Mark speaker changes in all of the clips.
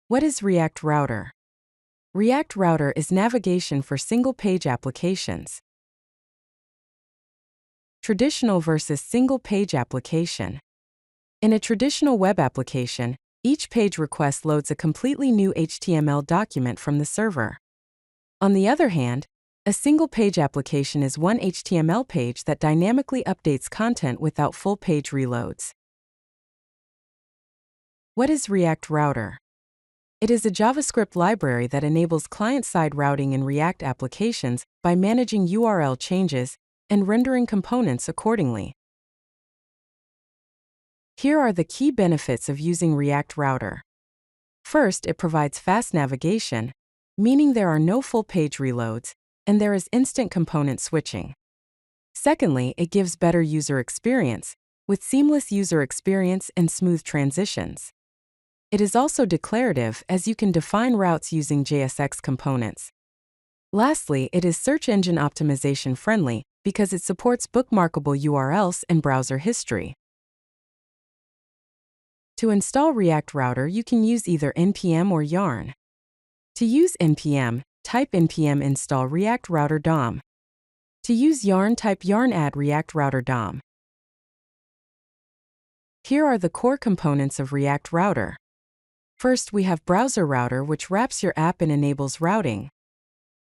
Speaker 1: What is React Router? React Router is navigation for single-page applications. Traditional versus single-page application. In a traditional web application, each page request loads a completely new HTML document from the server. On the other hand, a single-page application is one HTML page that dynamically updates content without full-page reloads. What is React Router? It is a JavaScript library that enables client-side routing in React applications by managing URL changes and rendering components accordingly. Here are the key benefits of using React Router. First, it provides fast navigation, meaning there are no full-page reloads, and there is instant component switching. Secondly, it gives better user experience, with seamless user experience and smooth transitions. It is also declarative, as you can define routes using JSX components. Lastly, it is search engine optimization friendly because it supports bookmarkable URLs and browser history. To install React Router, you can use either npm or yarn. To use npm, type npm install React Router DOM. To use yarn, type yarn add React Router DOM. Here are the core components of React Router. First, we have BrowserRouter, which wraps your app and enables routing.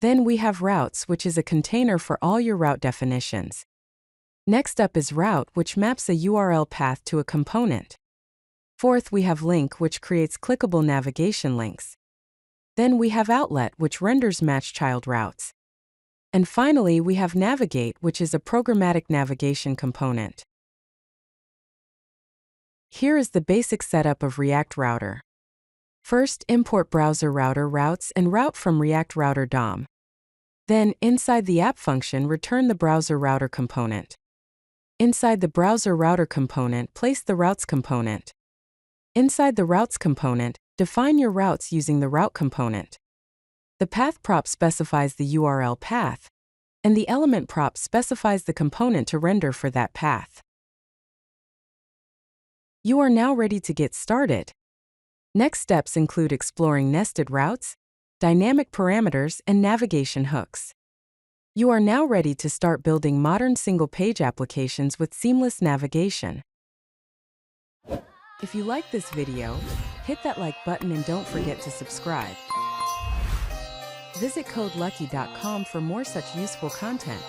Speaker 1: Then we have routes, which is a container for all your route definitions. Next up is route, which maps a URL path to a component. Fourth, we have link, which creates clickable navigation links. Then we have outlet, which renders match child routes. And finally, we have navigate, which is a programmatic navigation component. Here is the basic setup of React Router. First, import BrowserRouter routes and route from React Router DOM. Then, inside the app function, return the BrowserRouter component. Inside the BrowserRouter component, place the routes component. Inside the routes component, define your routes using the route component. The path prop specifies the URL path, and the element prop specifies the component to render for that path. You are now ready to get started. Next steps include exploring nested routes, dynamic parameters, and navigation hooks. You are now ready to start building modern single-page applications with seamless navigation. If you like this video, hit that like button and don't forget to subscribe. Visit CodeLucky.com for more such useful content.